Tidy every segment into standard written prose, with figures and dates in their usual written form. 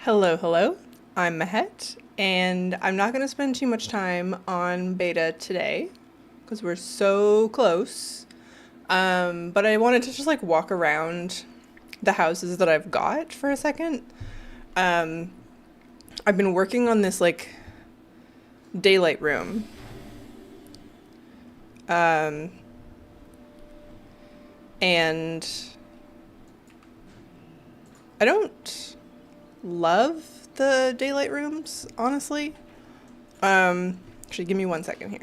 Hello, hello. I'm Mehet, and I'm not going to spend too much time on beta today because we're so close. But I wanted to just like walk around the houses that I've got for a second. Um, I've been working on this like daylight room. Um, and I don't love the daylight rooms, honestly. Actually, give me 1 second here.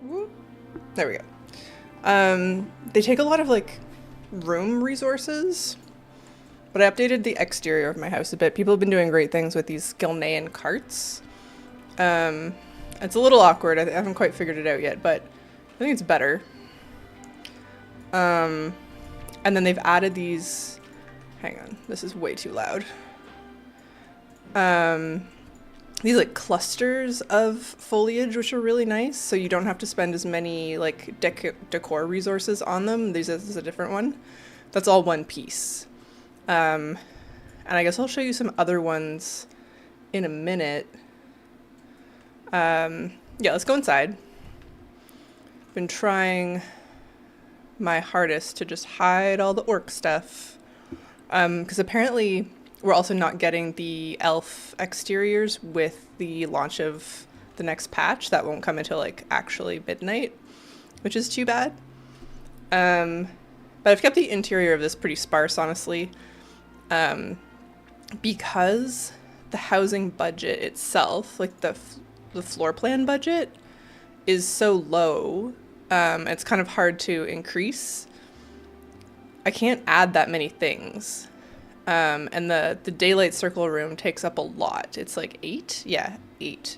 Whoop. There we go. They take a lot of like room resources, but I updated the exterior of my house a bit. People have been doing great things with these Gilnean carts. Um, it's a little awkward. I haven't quite figured it out yet, but I think it's better. Um, and then they've added these. Hang on, this is way too loud. Um, these like clusters of foliage, which are really nice. So you don't have to spend as many like decor resources on them. This is a different one. That's all one piece. And I guess I'll show you some other ones in a minute. Yeah, let's go inside. Been trying my hardest to just hide all the orc stuff. Because apparently we're also not getting the elf exteriors with the launch of the next patch. That won't come until like actually midnight, which is too bad. But I've kept the interior of this pretty sparse, honestly. Because the housing budget itself, like the floor plan budget, is so low, it's kind of hard to increase. I can't add that many things. And the daylight circle room takes up a lot. It's like 8? Yeah, 8.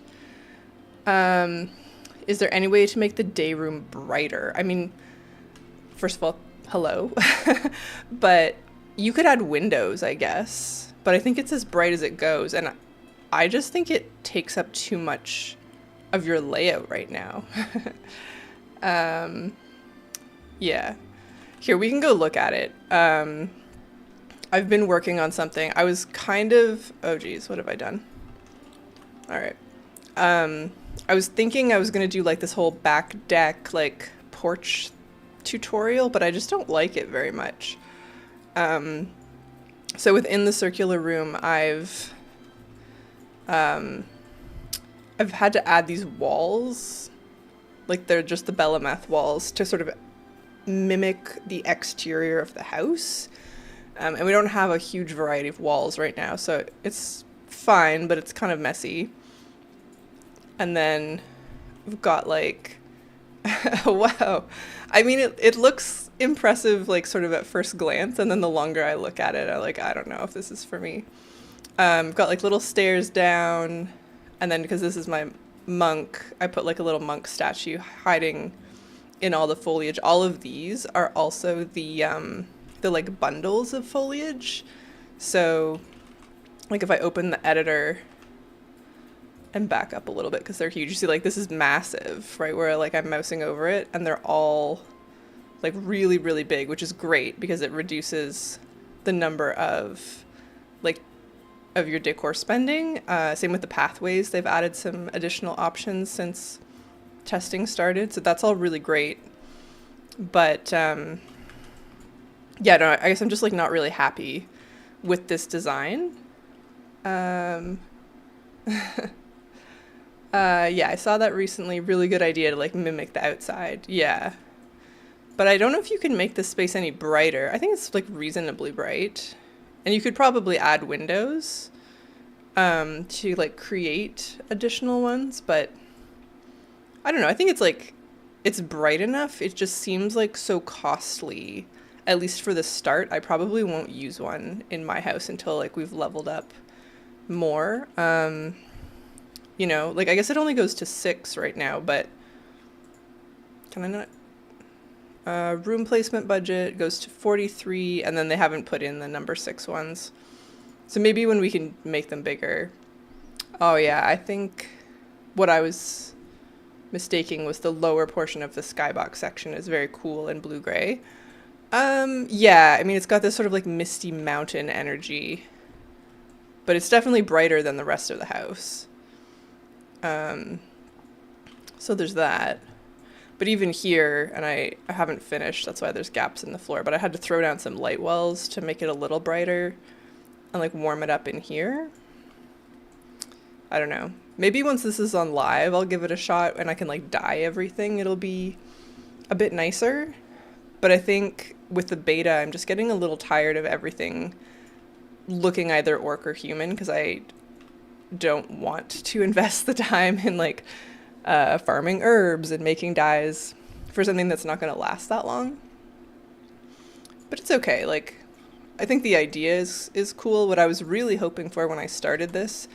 Is there any way to make the day room brighter? I mean, first of all, hello. But you could add windows, I guess. But I think it's as bright as it goes. And I just think it takes up too much of your layout right now. Yeah. Here, we can go look at it. I've been working on something. I was kind of... Oh, geez, what have I done? All right. I was thinking I was going to do, like, this whole back deck, like, porch tutorial, but I just don't like it very much. So within the circular room, I've had to add these walls. Like, they're just the Belemeth walls to sort of mimic the exterior of the house. And we don't have a huge variety of walls right now, so it's fine, but it's kind of messy. And then we've got like, wow. I mean, it looks impressive, like sort of at first glance, and then the longer I look at it, I don't know if this is for me. Got like little stairs down, and then because this is my monk, I put like a little monk statue hiding in all the foliage. All of these are also the like bundles of foliage. So like if I open the editor and back up a little bit because they're huge, you see like this is massive, right? Where like I'm mousing over it and they're all like really, really big, which is great because it reduces the number of like of your decor spending. Same with the pathways. They've added some additional options since testing started. So that's all really great. But yeah, no, I guess I'm just like not really happy with this design. Yeah, I saw that recently. Really good idea to like mimic the outside. Yeah. But I don't know if you can make this space any brighter. I think it's like reasonably bright. And you could probably add windows to like create additional ones, but I don't know. I think it's like it's bright enough. It just seems like so costly. At least for the start, I probably won't use one in my house until like we've leveled up more. You know, like I guess it only goes to 6 right now, but can I not? Room placement budget goes to 43, and then they haven't put in the number 6 ones. So maybe when we can make them bigger. Oh yeah, I think what I was mistaking was the lower portion of the skybox section is very cool and blue-gray. Yeah, I mean, it's got this sort of like misty mountain energy, but it's definitely brighter than the rest of the house. So there's that. But even here, and I haven't finished, that's why there's gaps in the floor, but I had to throw down some light wells to make it a little brighter and like warm it up in here. I don't know. Maybe once this is on live, I'll give it a shot and I can like dye everything. It'll be a bit nicer. But I think with the beta, I'm just getting a little tired of everything looking either orc or human, because I don't want to invest the time in like farming herbs and making dyes for something that's not going to last that long. But it's okay. Like, I think the idea is cool. What I was really hoping for when I started this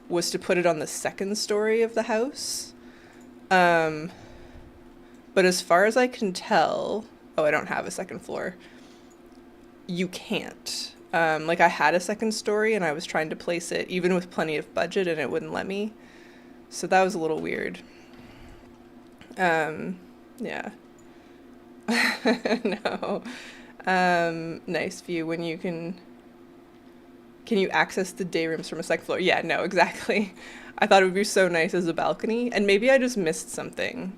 was to put it on the second story of the house. But as far as I can tell, oh, I don't have a second floor. You can't. Like, I had a second story and I was trying to place it even with plenty of budget and it wouldn't let me. So that was a little weird. Yeah. No. Nice view when you can you access the day rooms from a second floor? Yeah, no, exactly. I thought it would be so nice as a balcony, and maybe I just missed something.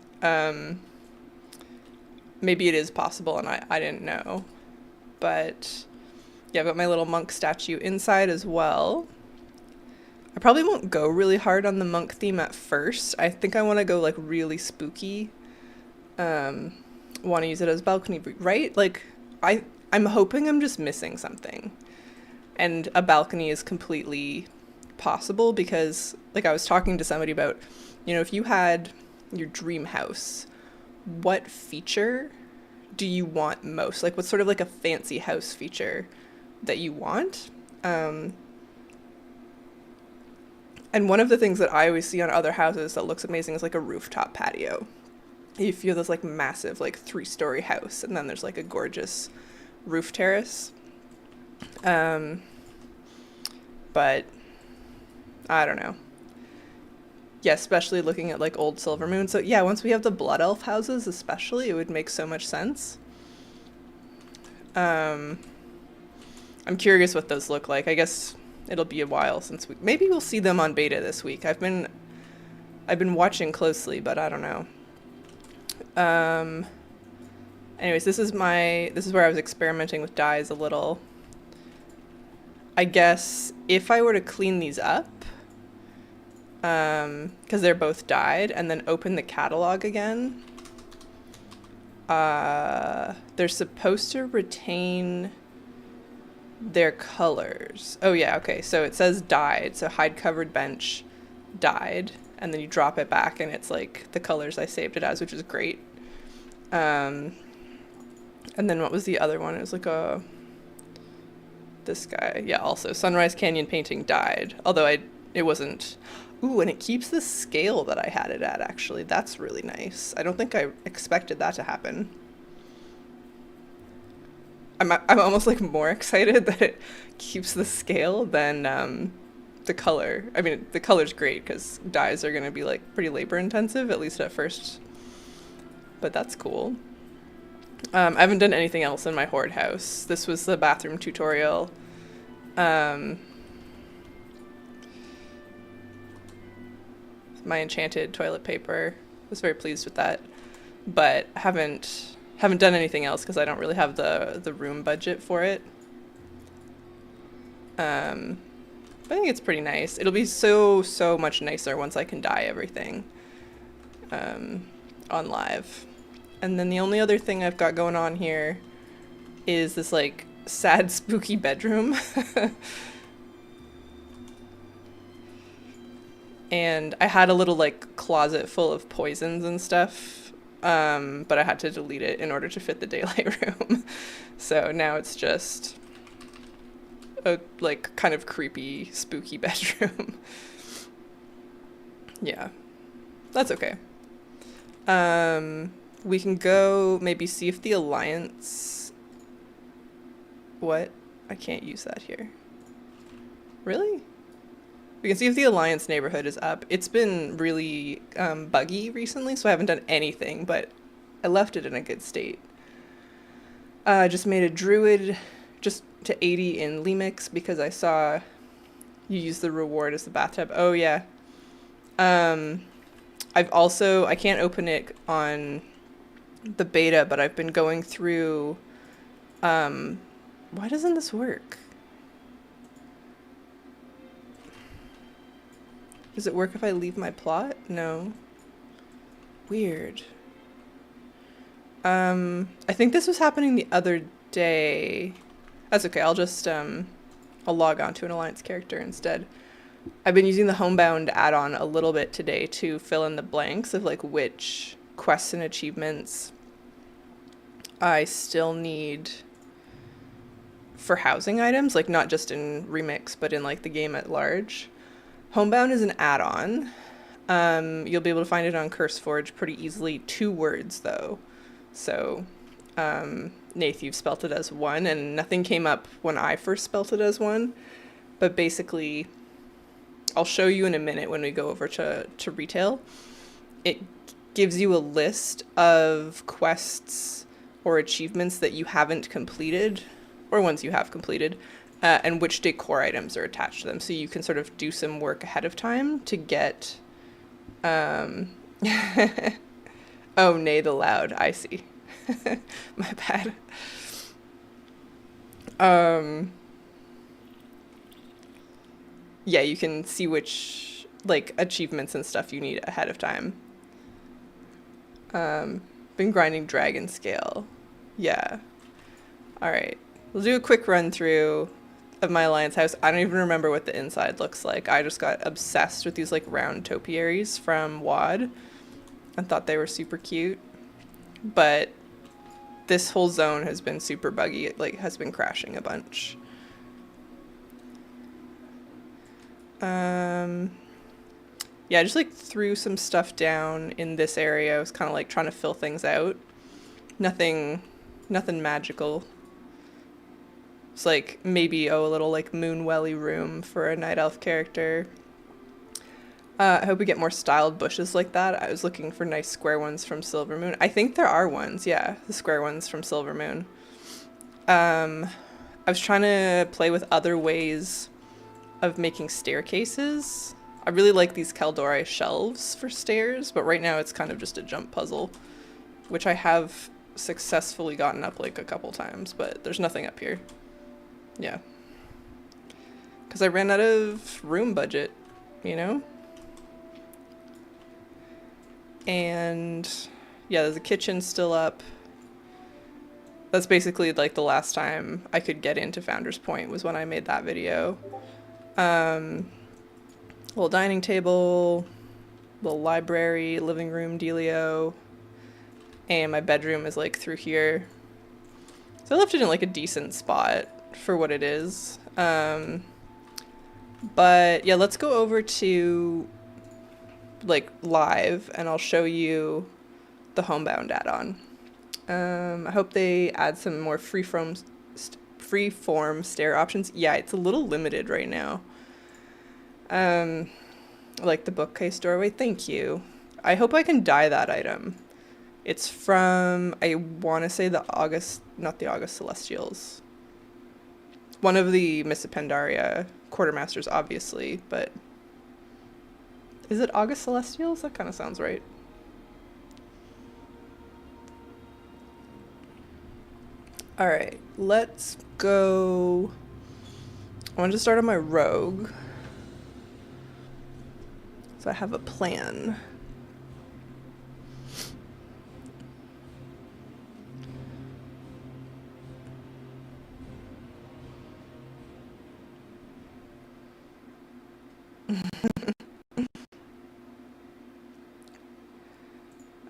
Maybe it is possible and I didn't know. But yeah, I've got my little monk statue inside as well. I probably won't go really hard on the monk theme at first. I think I want to go like really spooky. Want to use it as balcony, right? Like, I'm hoping I'm just missing something. And a balcony is completely possible because, like, I was talking to somebody about, you know, if you had your dream house, what feature do you want most? Like, what's sort of like a fancy house feature that you want? And one of the things that I always see on other houses that looks amazing is like a rooftop patio. You feel this like massive like 3-story house, and then there's like a gorgeous roof terrace. But I don't know. Yeah, especially looking at like old Silvermoon. So yeah, once we have the Blood Elf houses especially, it would make so much sense. I'm curious what those look like. I guess it'll be a while since maybe we'll see them on beta this week. I've been watching closely, but I don't know. Anyways, this is where I was experimenting with dyes a little. I guess if I were to clean these up, because they're both dyed, and then open the catalog again, they're supposed to retain their colors. Oh yeah, okay, so it says dyed, so hide covered bench dyed, and then you drop it back and it's like the colors I saved it as, which is great. And then what was the other one? It was like this guy. Yeah, also Sunrise Canyon painting dyed, although it wasn't. Ooh, and it keeps the scale that I had it at, actually. That's really nice. I don't think I expected that to happen. I'm almost like more excited that it keeps the scale than the color. I mean, the color's great because dyes are going to be like pretty labor intensive, at least at first. But that's cool. I haven't done anything else in my Horde house. This was the bathroom tutorial. My enchanted toilet paper. I was very pleased with that. But haven't done anything else because I don't really have the room budget for it. But I think it's pretty nice. It'll be so much nicer once I can dye everything on live. And then the only other thing I've got going on here is this like sad spooky bedroom. And I had a little like closet full of poisons and stuff, but I had to delete it in order to fit the daylight room. So now it's just a like kind of creepy, spooky bedroom. Yeah, that's okay. We can go maybe see if the Alliance... What? I can't use that here. Really? We can see if the Alliance neighborhood is up. It's been really buggy recently, so I haven't done anything, but I left it in a good state. I just made a druid just to 80 in Lemix because I saw you use the reward as the bathtub. Oh, yeah. I can't open it on the beta, but I've been going through, why doesn't this work? Does it work if I leave my plot? No. Weird. I think this was happening the other day. That's okay, I'll just, I'll log on to an Alliance character instead. I've been using the Homebound add-on a little bit today to fill in the blanks of like which quests and achievements I still need for housing items, like not just in Remix, but in like the game at large. Homebound is an add-on. You'll be able to find it on CurseForge pretty easily. 2 words though. So, Nath, you've spelt it as 1, and nothing came up when I first spelt it as 1. But basically, I'll show you in a minute when we go over to retail. It gives you a list of quests or achievements that you haven't completed, or ones you have completed, and which decor items are attached to them. So you can sort of do some work ahead of time to get... Oh, nay, the loud. I see. My bad. Yeah, you can see which, like, achievements and stuff you need ahead of time. Been grinding Dragon Scale. Yeah. Alright. We'll do a quick run through of my Alliance house. I don't even remember what the inside looks like. I just got obsessed with these, like, round topiaries from WoD and thought they were super cute. But this whole zone has been super buggy. It, like, has been crashing a bunch. Yeah, I just like threw some stuff down in this area. I was kind of like trying to fill things out. Nothing magical. It's like maybe, a little like Moonwelly room for a Night Elf character. I hope we get more styled bushes like that. I was looking for nice square ones from Silvermoon. I think there are ones, yeah, the square ones from Silvermoon. I was trying to play with other ways of making staircases. I really like these Caldori shelves for stairs, but right now it's kind of just a jump puzzle, which I have successfully gotten up like a couple times, but there's nothing up here. Yeah. Because I ran out of room budget, you know? And yeah, there's a kitchen still up. That's basically like the last time I could get into Founder's Point was when I made that video. Little dining table, little library, living room dealio, and my bedroom is like through here. So I left it in like a decent spot for what it is. But yeah, let's go over to like live and I'll show you the Homebound add-on. I hope they add some more freeform stair options. Yeah, it's a little limited right now. Like the bookcase doorway. Thank you. I hope I can dye that item. It's from, I want to say not the August Celestials. One of the Miss Pandaria quartermasters, obviously, but is it August Celestials? That kind of sounds right. All right, let's go. I want to start on my rogue. So I have a plan.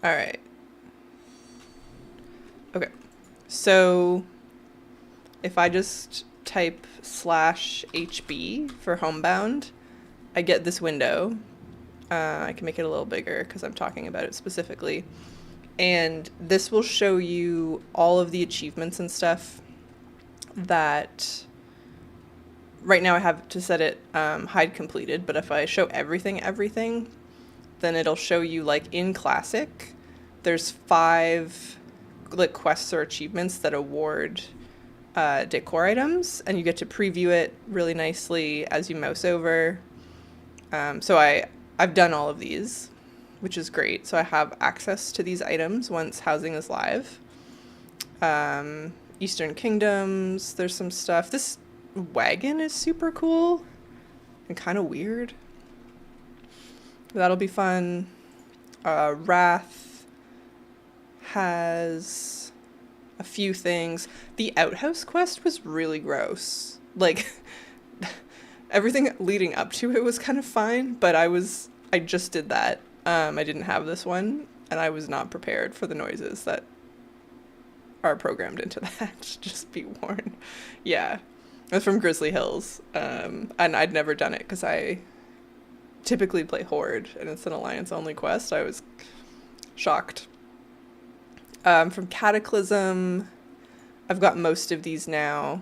All right. Okay. So if I just type /HB for Homebound, I get this window. I can make it a little bigger because I'm talking about it specifically. And this will show you all of the achievements and stuff that right now I have to set it hide completed, but if I show everything, then it'll show you like in classic, there's 5 like quests or achievements that award decor items, and you get to preview it really nicely as you mouse over. So I've done all of these, which is great. So I have access to these items once housing is live. Eastern Kingdoms, there's some stuff. This wagon is super cool and kind of weird. That'll be fun. Wrath has a few things. The outhouse quest was really gross. Like, everything leading up to it was kind of fine, but I just did that. I didn't have this one, and I was not prepared for the noises that are programmed into that. Just be warned. Yeah. It was from Grizzly Hills, and I'd never done it because I typically play Horde, and it's an alliance-only quest. I was shocked. From Cataclysm, I've got most of these now.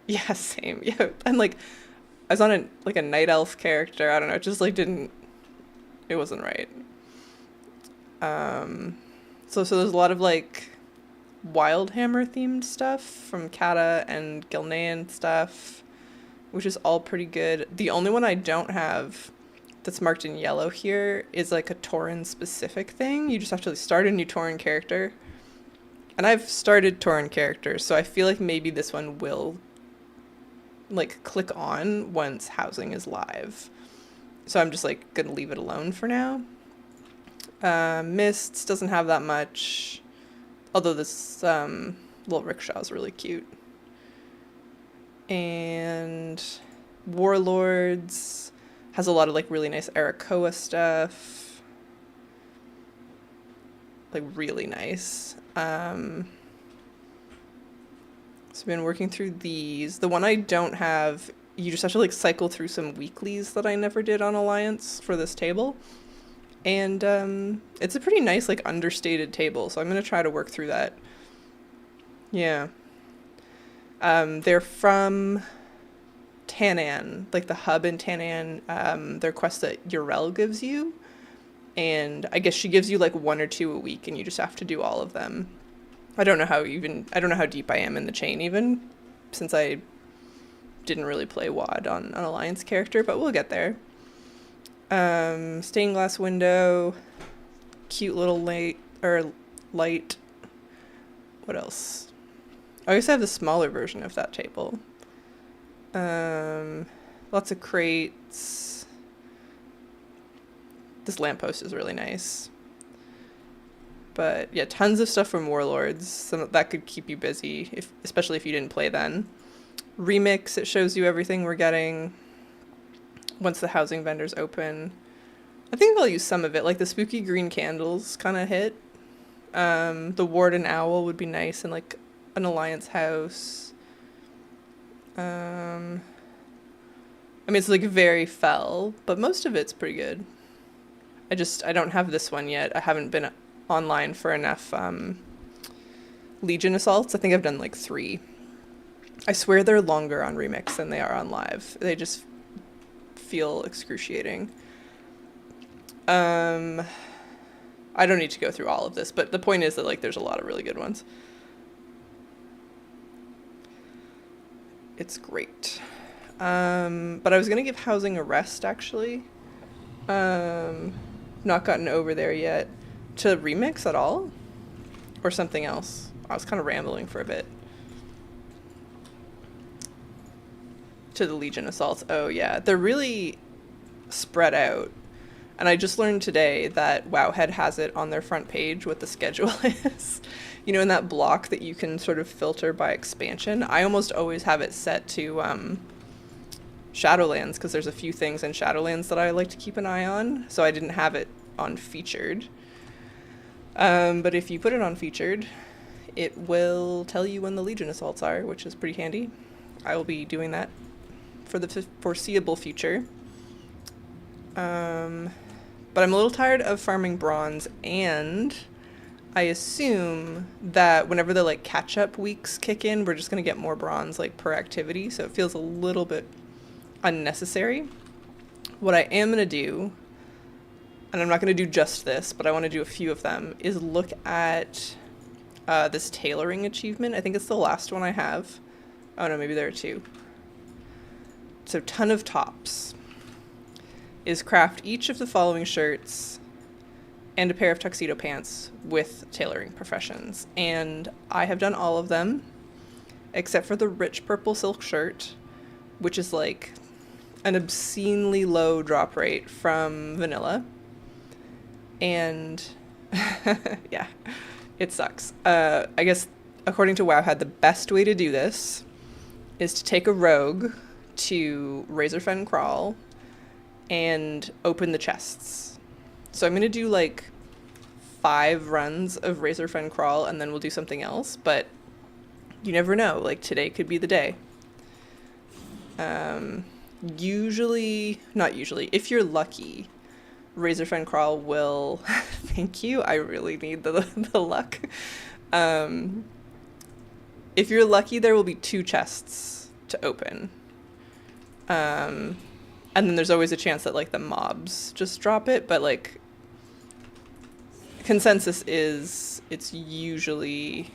Yeah, same. Yeah, and like, I was on a night elf character. I don't know. It just like it wasn't right. So there's a lot of like Wildhammer themed stuff from Kata and Gilnean stuff, which is all pretty good. The only one I don't have that's marked in yellow here is like a Tauren specific thing. You just have to start a new Tauren character. And I've started Tauren characters, so I feel like maybe this one will like click on once housing is live. So I'm just like gonna leave it alone for now. Mists doesn't have that much, although this little rickshaw is really cute. And Warlords has a lot of like really nice Arakoa stuff. Like really nice. So I've been working through these. The one I don't have, you just have to like cycle through some weeklies that I never did on Alliance for this table. And it's a pretty nice like understated table, so I'm going to try to work through that. Yeah. They're from Tannan, like the hub in Tannan. They're quests that Urel gives you. And I guess she gives you like 1 or 2 a week, and you just have to do all of them. I don't know how deep I am in the chain even, since I didn't really play WoD on an Alliance character, but we'll get there. Stained glass window, cute little light. What else? I guess I have the smaller version of that table. Lots of crates. This lamppost is really nice. But yeah, tons of stuff from Warlords. Some that could keep you busy, especially if you didn't play then. Remix, it shows you everything we're getting once the housing vendors open. I think I'll use some of it, like the spooky green candles kind of hit. The Warden Owl would be nice in like an Alliance house. I mean, it's like very fell, but most of it's pretty good. I don't have this one yet. I haven't been online for enough Legion assaults. I think I've done like 3. I swear they're longer on Remix than they are on live. They just feel excruciating. I don't need to go through all of this, but the point is that like there's a lot of really good ones. It's great. But I was gonna give housing a rest actually. Not gotten over there yet. To Remix at all? Or something else? I was kind of rambling for a bit. To the Legion assaults. Oh yeah, they're really spread out. And I just learned today that Wowhead has it on their front page what the schedule is. You know, in that block that you can sort of filter by expansion. I almost always have it set to Shadowlands, because there's a few things in Shadowlands that I like to keep an eye on. So I didn't have it on featured. But if you put it on featured, it will tell you when the Legion assaults are, which is pretty handy. I will be doing that for the foreseeable future. But I'm a little tired of farming bronze, and I assume that whenever the like catch-up weeks kick in, we're just going to get more bronze like per activity, so it feels a little bit unnecessary. What I am going to do, and I'm not going to do just this, but I want to do a few of them, is look at this tailoring achievement. I think it's the last one I have. Oh no, maybe there are two. So ton of tops is craft each of the following shirts and a pair of tuxedo pants with tailoring professions. And I have done all of them except for the rich purple silk shirt, which is like an obscenely low drop rate from vanilla. And yeah, it sucks. I guess according to Wowhead, the best way to do this is to take a rogue to Razorfen Crawl and open the chests. So I'm going to do like 5 runs of Razorfen Crawl and then we'll do something else, but you never know, like today could be the day. Not usually, if you're lucky, Razorfen Crawl will thank you, I really need the luck. If you're lucky, there will be 2 chests to open. And then there's always a chance that like the mobs just drop it, but like consensus is it's usually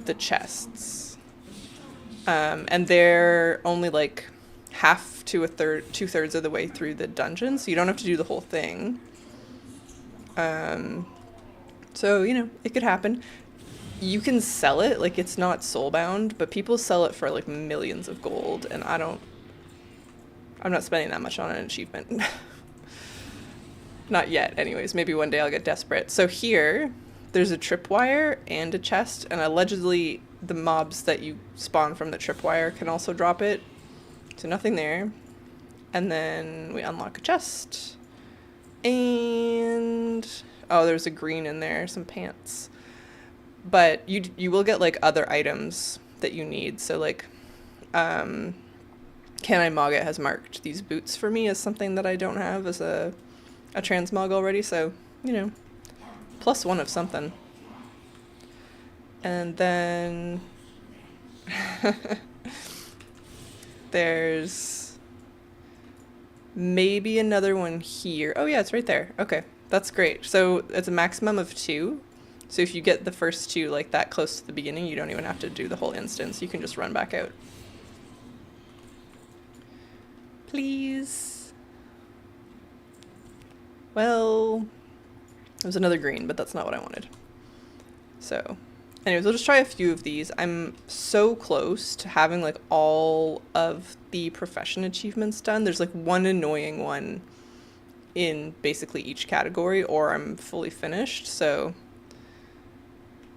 the chests. And they're only like half to 2/3 of the way through the dungeon, so you don't have to do the whole thing. So, you know, it could happen. You can sell it, like it's not soulbound, but people sell it for like millions of gold, and I'm not spending that much on an achievement. Not yet, anyways. Maybe one day I'll get desperate. So here, there's a tripwire and a chest, and allegedly the mobs that you spawn from the tripwire can also drop it. So nothing there. And then we unlock a chest. And oh, there's a green in there, some pants. But you will get like other items that you need. So like Can I Mogget has marked these boots for me as something that I don't have as a transmog already, so, you know, +1 of something. And then there's maybe another one here. Oh yeah, it's right there. Okay, that's great. So it's a maximum of 2. So if you get the first 2 like that close to the beginning, you don't even have to do the whole instance. You can just run back out. Please. Well, there's another green, but that's not what I wanted. So, anyways, we'll just try a few of these. I'm so close to having like all of the profession achievements done. There's like one annoying one in basically each category, or I'm fully finished. So,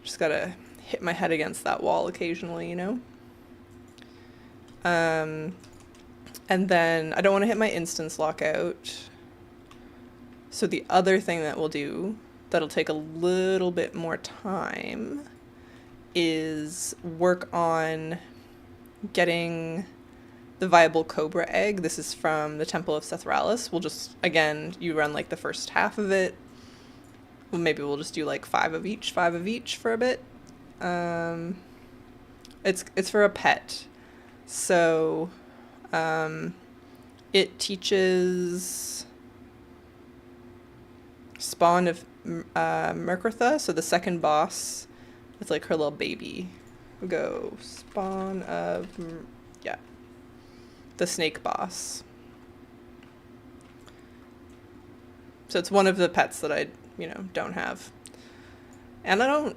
just gotta hit my head against that wall occasionally, you know? And then I don't want to hit my instance lockout. So the other thing that we'll do that'll take a little bit more time is work on getting the viable cobra egg. This is from the Temple of Sethralis. We'll just, again, you run like the first half of it. Well, maybe we'll just do like 5 of each for a bit. It's for a pet. So it teaches spawn of Merektha, so the second boss. It's like her little baby. We'll go spawn of, yeah, the snake boss. So it's one of the pets that I, you know, don't have. And I'm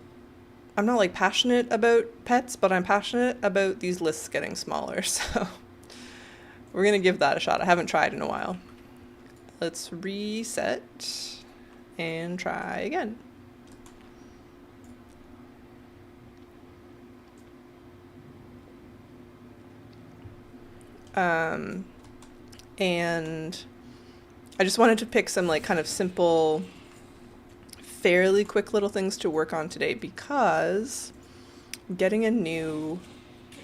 not like passionate about pets, but I'm passionate about these lists getting smaller, so we're gonna give that a shot. I haven't tried in a while. Let's reset and try again. And I just wanted to pick some like kind of simple, fairly quick little things to work on today, because I'm getting a new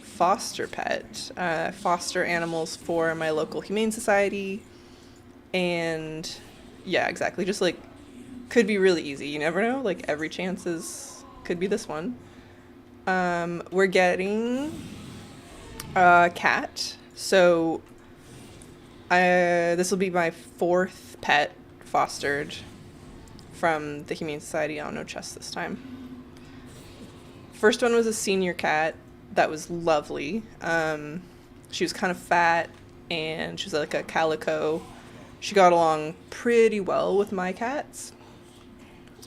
foster pet, foster animals for my local humane society. And yeah, exactly, just like could be really easy. You never know. Like every chance could be this one. We're getting a cat. So this will be my 4th pet fostered from the Humane Society. Oh, no chest this time. First one was a senior cat that was lovely. She was kind of fat and she was like a calico. She got along pretty well with my cats.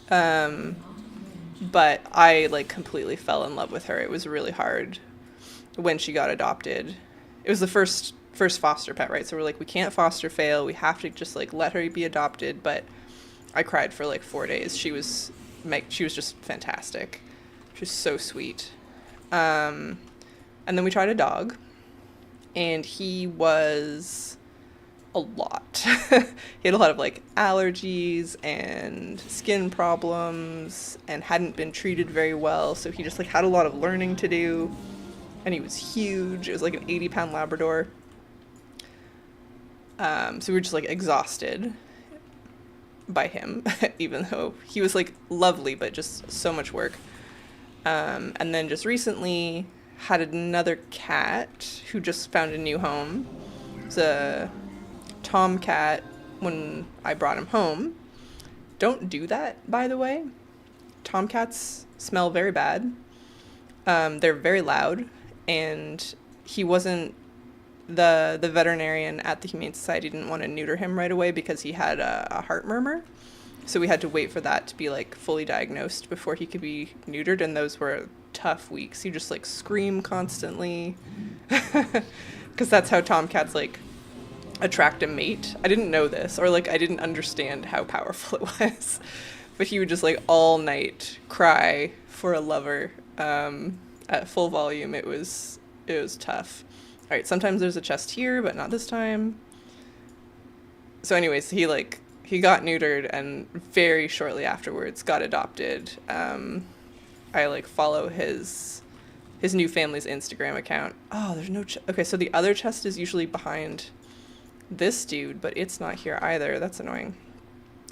But I like completely fell in love with her. It was really hard when she got adopted. It was the first foster pet, right? So we're like, we can't foster fail. We have to just like let her be adopted. But I cried for like 4 days. She was just fantastic. She was so sweet. And then we tried a dog, and he was a lot. He had a lot of like allergies and skin problems and hadn't been treated very well. So he just like had a lot of learning to do, and he was huge. It was like an 80-pound Labrador. So we were just like exhausted by him, even though he was like lovely, but just so much work. And then just recently had another cat who just found a new home. It's a tomcat when I brought him home. Don't do that, by the way. Tomcats smell very bad. They're very loud, and he wasn't the veterinarian at the Humane Society didn't want to neuter him right away because he had a heart murmur. So we had to wait for that to be like fully diagnosed before he could be neutered, and those were tough weeks. He just like scream constantly because that's how tomcats like attract a mate. I didn't know this, or like I didn't understand how powerful it was, but he would just like all night cry for a lover at full volume. It was tough. All right, sometimes there's a chest here, but not this time. So anyways, he got neutered, and very shortly afterwards got adopted. I like follow his new family's Instagram account. Oh, there's no okay, so the other chest is usually behind this dude, but it's not here either. That's annoying.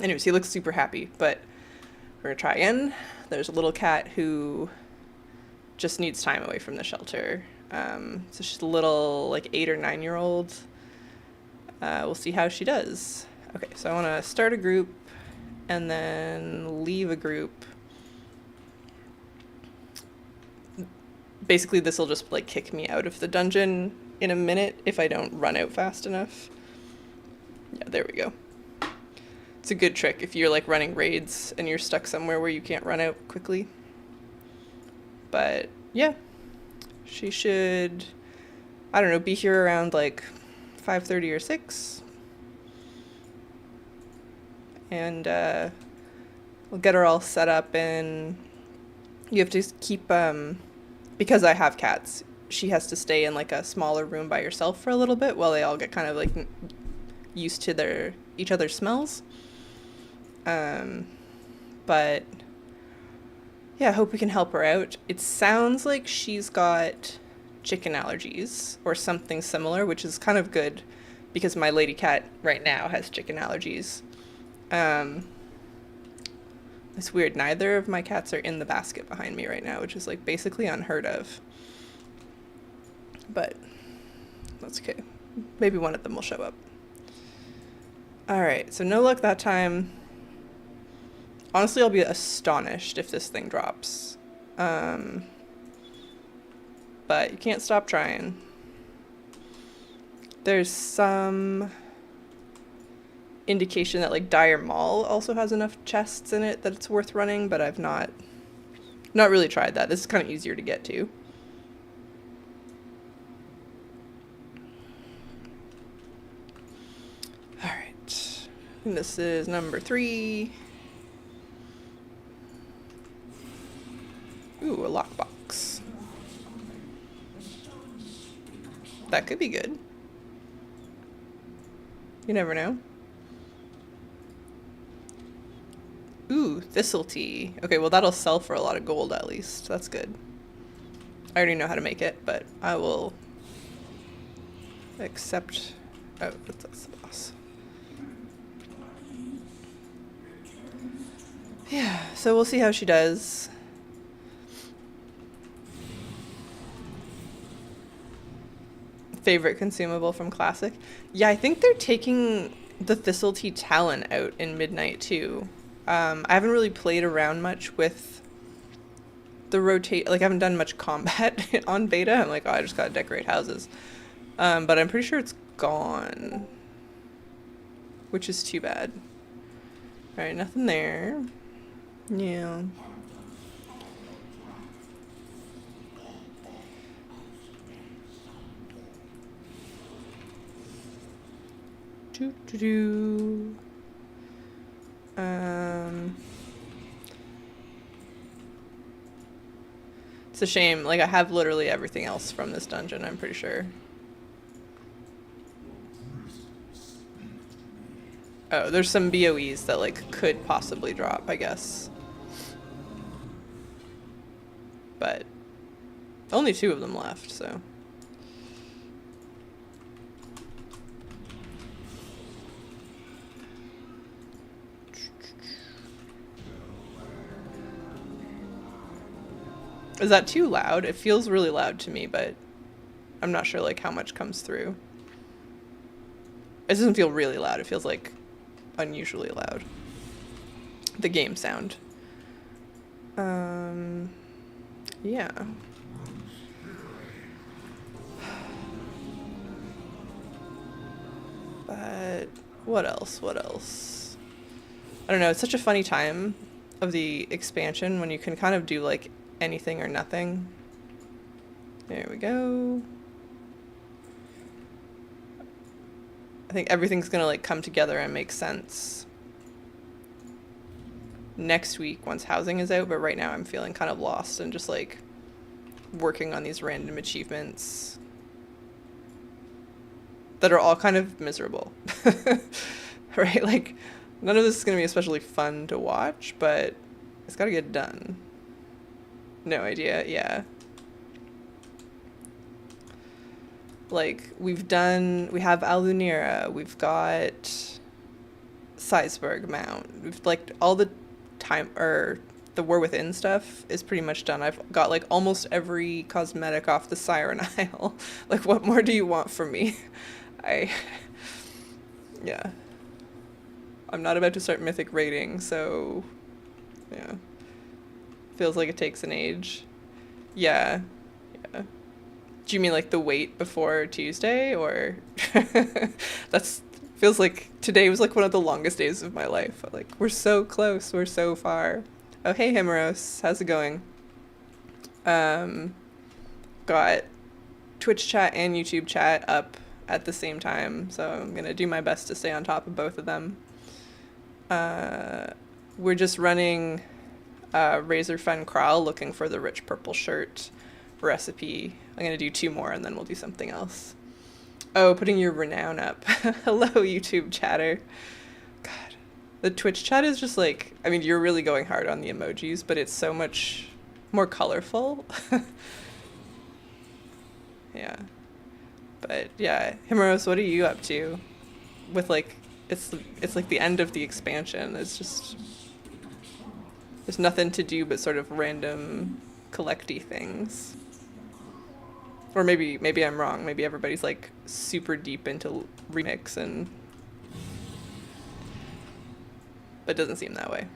Anyways, he looks super happy, but we're gonna try again. There's a little cat who just needs time away from the shelter. So she's a little like 8 or 9-year-old. We'll see how she does. Okay, so I want to start a group and then leave a group. Basically, this will just like kick me out of the dungeon in a minute if I don't run out fast enough. Yeah, there we go. It's a good trick if you're like running raids and you're stuck somewhere where you can't run out quickly. But yeah, she should, I don't know, be here around like 5:30 or 6. And we'll get her all set up, and you have to keep, because I have cats, she has to stay in like a smaller room by herself for a little bit while they all get kind of like used to each other's smells. But yeah, I hope we can help her out. It sounds like she's got chicken allergies or something similar, which is kind of good because my lady cat right now has chicken allergies. It's weird. Neither of my cats are in the basket behind me right now, which is like basically unheard of. But that's okay. Maybe one of them will show up. All right, so no luck that time. Honestly, I'll be astonished if this thing drops. But you can't stop trying. There's some indication that like Dire Mall also has enough chests in it that it's worth running, but I've not really tried that. This is kind of easier to get to. All right, and this is number 3. Ooh, a lockbox. That could be good. You never know. Ooh, thistle tea. Okay, well that'll sell for a lot of gold at least. That's good. I already know how to make it, but I will accept... Oh, that's the boss. Yeah, so we'll see how she does. Favorite consumable from Classic? Yeah, I think they're taking the Thistletea Talon out in Midnight too. I haven't really played around much with the rotate. Like, I haven't done much combat on beta. I'm like, oh, I just gotta decorate houses. But I'm pretty sure it's gone, which is too bad. All right, nothing there. Yeah. Doo doo doo. It's a shame. Like, I have literally everything else from this dungeon, I'm pretty sure. Oh, there's some BOEs that, like, could possibly drop, I guess. But only 2 of them left, so. Is that too loud? It feels really loud to me, but I'm not sure like how much comes through. It doesn't feel really loud. It feels like unusually loud. The game sound. Yeah. But what else? What else? I don't know. It's such a funny time of the expansion when you can kind of do like anything or nothing. There we go. I think everything's gonna like come together and make sense next week once housing is out, but right now I'm feeling kind of lost and just like working on these random achievements that are all kind of miserable. Right? Like, none of this is gonna be especially fun to watch, but it's gotta get done. No idea, yeah. Like, we have Alunira, we've got Seisberg Mount, we've, like, all the the War Within stuff is pretty much done. I've got, like, almost every cosmetic off the Siren Isle. Like, what more do you want from me? Yeah. I'm not about to start Mythic raiding, so, yeah. Feels like it takes an age. Yeah. Yeah. Do you mean like the wait before Tuesday, or that's feels like today was like one of the longest days of my life. Like, we're so close, we're so far. Oh, hey Himeros, how's it going? Got Twitch chat and YouTube chat up at the same time, so I'm gonna do my best to stay on top of both of them. We're just running Razor Fen Kral, looking for the rich purple shirt recipe. I'm gonna do 2 more and then we'll do something else. Oh, putting your renown up. Hello, YouTube chatter. God, the Twitch chat is just like, I mean, you're really going hard on the emojis, but it's so much more colorful. Yeah. But yeah, Himeros, what are you up to? With like, it's like the end of the expansion. It's just, there's nothing to do but sort of random collecty things. Or maybe I'm wrong. Maybe everybody's like super deep into remix and, but it doesn't seem that way.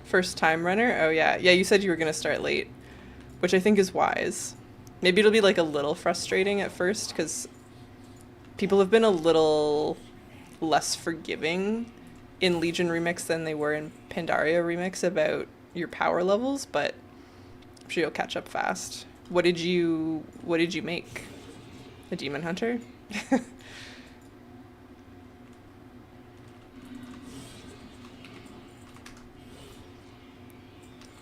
First time runner? Oh yeah. Yeah, you said you were gonna start late, which I think is wise. Maybe it'll be like a little frustrating at first because people have been a little less forgiving in Legion Remix than they were in Pandaria Remix about your power levels, but I'm sure you'll catch up fast. What did you make? A Demon Hunter?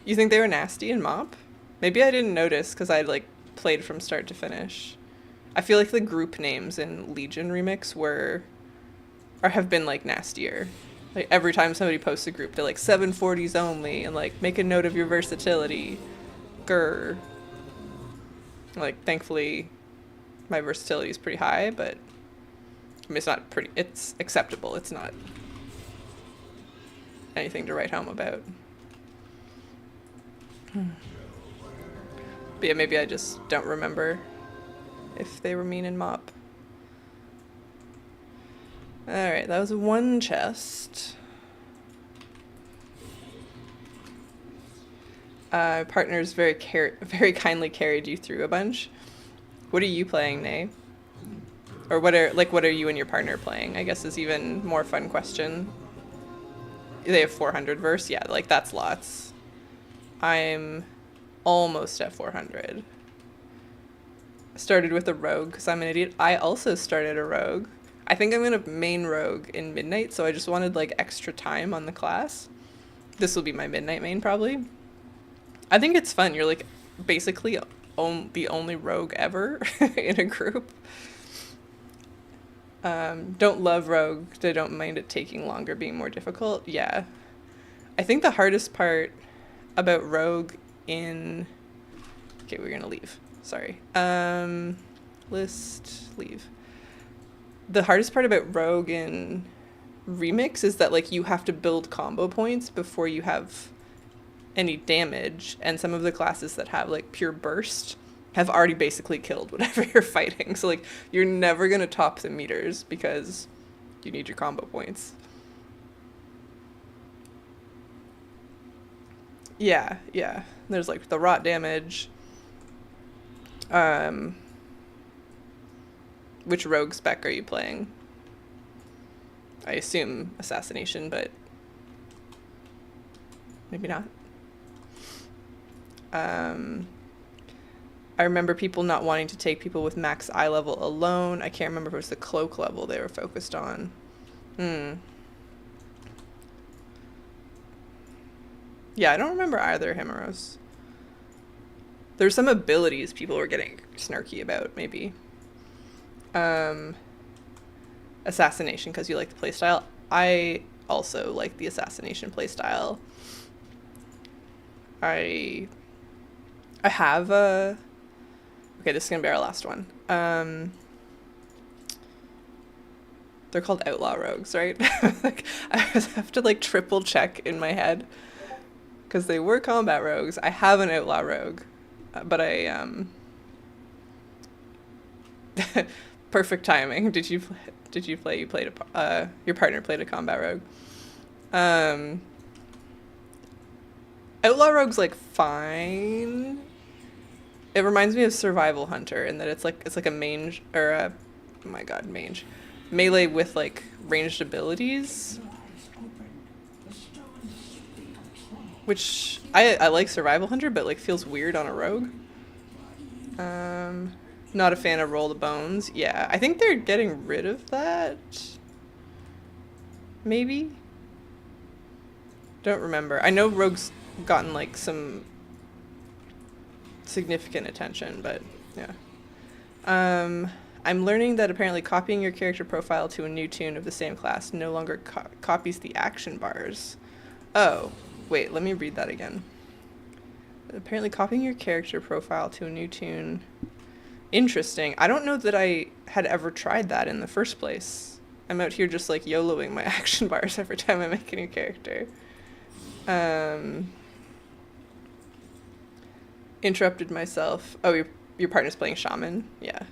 You think they were nasty in Mop? Maybe I didn't notice because I like played from start to finish. I feel like the group names in Legion Remix have been like nastier. Like every time somebody posts a group, they're like 740s only and like make a note of your versatility. Grr. Like, thankfully, my versatility is pretty high, but I mean, it's not pretty, it's acceptable. It's not anything to write home about. But yeah, maybe I just don't remember if they were mean in Mop. Alright, that was one chest. Partners very kindly carried you through a bunch. What are you playing, Nay? Or what are you and your partner playing? I guess is even more fun question. They have 400 verse? Yeah, like that's lots. I'm almost at 400. Started with a rogue because I'm an idiot. I also started a rogue. I think I'm gonna main rogue in midnight, so I just wanted like extra time on the class. This will be my midnight main probably. I think it's fun. You're like basically the only rogue ever in a group. Don't love rogue. I don't mind it taking longer, being more difficult. Yeah. I think the hardest part about rogue in... Okay, we're gonna leave. Sorry. List, leave. The hardest part about rogue in remix is that like you have to build combo points before you have any damage, and some of the classes that have like pure burst have already basically killed whatever you're fighting. So like you're never gonna top the meters because you need your combo points. Yeah, yeah. There's like the rot damage. Which rogue spec are you playing? I assume assassination, but maybe not. I remember people not wanting to take people with max eye level alone. I can't remember if it was the cloak level they were focused on. Yeah, I don't remember either, Himeros. There's some abilities people were getting snarky about, maybe. Assassination, because you like the playstyle. I also like the assassination playstyle. I have a... Okay, this is going to be our last one. They're called outlaw rogues, right? Like, I have to like triple check in my head because they were combat rogues. I have an outlaw rogue, but I perfect timing. Did you play? You played your partner played a combat rogue. Outlaw rogue's like fine. It reminds me of Survival Hunter in that it's like a mange or a, oh my god, mange melee with like ranged abilities, which I like Survival Hunter, but like feels weird on a rogue. Not a fan of Roll the Bones. Yeah, I think they're getting rid of that. Maybe. Don't remember. I know rogues gotten like some significant attention, but yeah. I'm learning that apparently copying your character profile to a new tune of the same class no longer copies the action bars. Oh, wait, let me read that again. Apparently copying your character profile to a new tune. Interesting. I don't know that I had ever tried that in the first place. I'm out here just like YOLOing my action bars every time I make a new character. Interrupted myself. Oh, your partner's playing shaman? Yeah.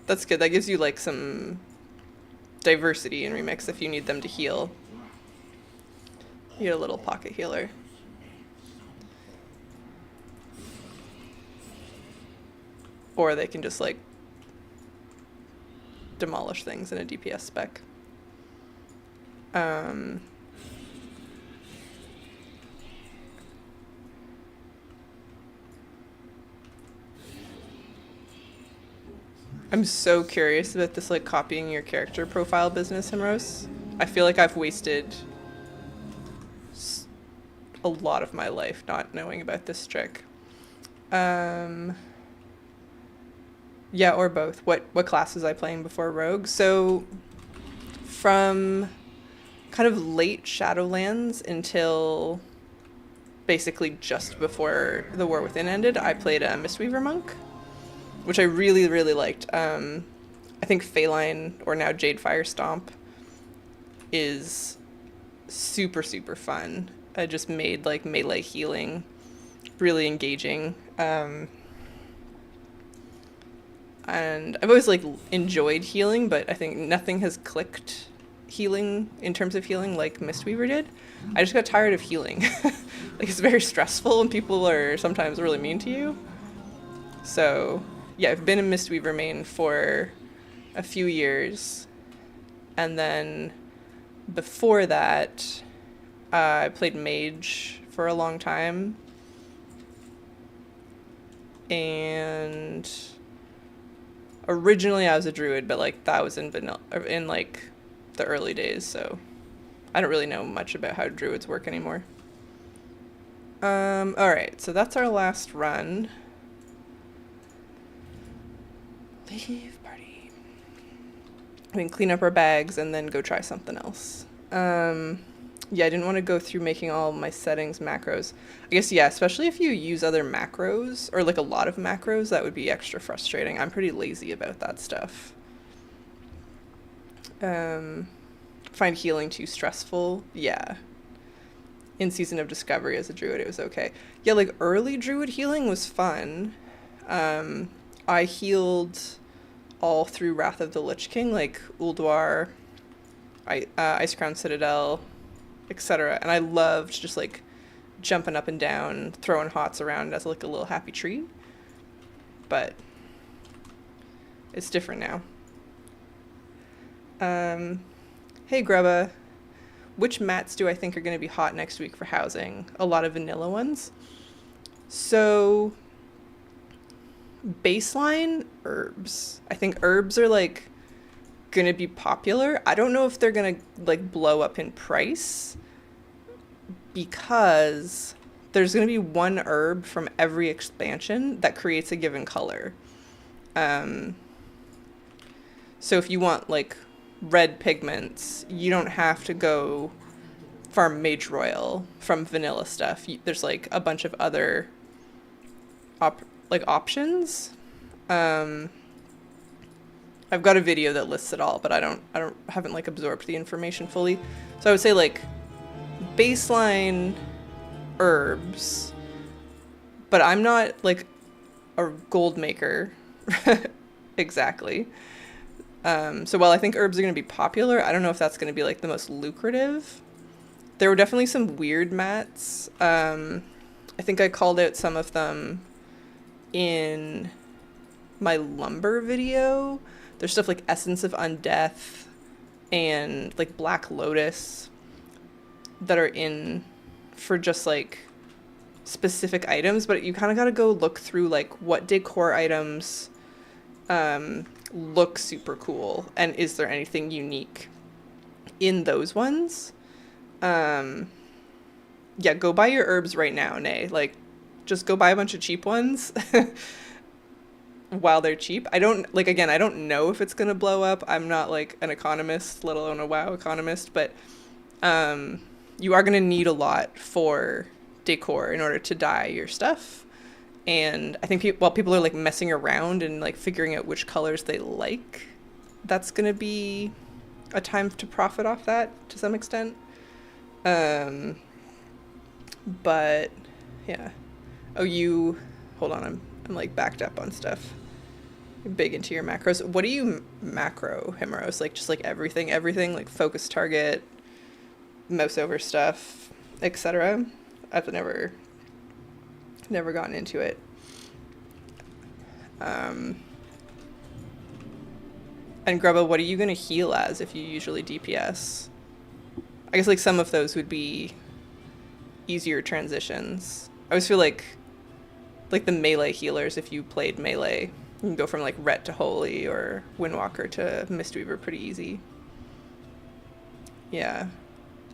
That's good. That gives you like some diversity in remix if you need them to heal. You get a little pocket healer. Or they can just like demolish things in a DPS spec. I'm so curious about this like copying your character profile business, Himrose. I feel like I've wasted a lot of my life not knowing about this trick. Yeah, or both. What class was I playing before Rogue? So from kind of late Shadowlands until basically just before the War Within ended, I played a Mistweaver monk, which I really, really liked. I think Phaline, or now Jade Fire Stomp, is super, super fun. I just made like melee healing really engaging. And I've always like enjoyed healing, but I think nothing has clicked healing in terms of healing like Mistweaver did. I just got tired of healing. Like it's very stressful and people are sometimes really mean to you. So yeah, I've been a Mistweaver main for a few years, and then before that I played mage for a long time, and originally I was a druid, but like that was in vanilla, in like the early days, so I don't really know much about how druids work anymore. Alright, so that's our last run. Leave party. We can clean up our bags and then go try something else. Yeah, I didn't want to go through making all my settings macros. I guess, yeah, especially if you use other macros, or like a lot of macros, that would be extra frustrating. I'm pretty lazy about that stuff. Find healing too stressful. Yeah. In Season of Discovery as a druid, it was okay. Yeah, like early druid healing was fun. I healed all through Wrath of the Lich King, like Ulduar, Icecrown Citadel, etc. And I loved just like jumping up and down, throwing hots around as like a little happy tree. But it's different now. Hey Grubba, which mats do I think are going to be hot next week for housing? A lot of vanilla ones. So baseline herbs. I think herbs are like gonna be popular. I don't know if they're gonna like blow up in price, because there's gonna be one herb from every expansion that creates a given color. So if you want like red pigments, you don't have to go farm Mage Royal from vanilla stuff. There's like a bunch of other options. I've got a video that lists it all, but I haven't like absorbed the information fully. So I would say like baseline herbs, but I'm not like a gold maker exactly. So while I think herbs are going to be popular, I don't know if that's going to be like the most lucrative. There were definitely some weird mats. I think I called out some of them in my lumber video. There's stuff like Essence of Undeath and like Black Lotus that are in for just like specific items, but you kind of got to go look through like what decor items look super cool, and is there anything unique in those ones. Yeah, go buy your herbs right now, Nay. Like, just go buy a bunch of cheap ones while they're cheap. I don't know if it's gonna blow up. I'm not like an economist, let alone a WoW economist, but you are gonna need a lot for decor in order to dye your stuff. And I think while people are like messing around and like figuring out which colors they like, that's gonna be a time to profit off that to some extent. But yeah. Oh, hold on, I'm like backed up on stuff. You're big into your macros. What do you macro, Himeros? Like just like everything, like focus target, mouse over stuff, etc. I've never gotten into it. And Grubba, what are you gonna heal as if you usually DPS? I guess like some of those would be easier transitions. I always feel like the melee healers, if you played melee, you can go from like Ret to Holy or Windwalker to Mistweaver pretty easy. Yeah.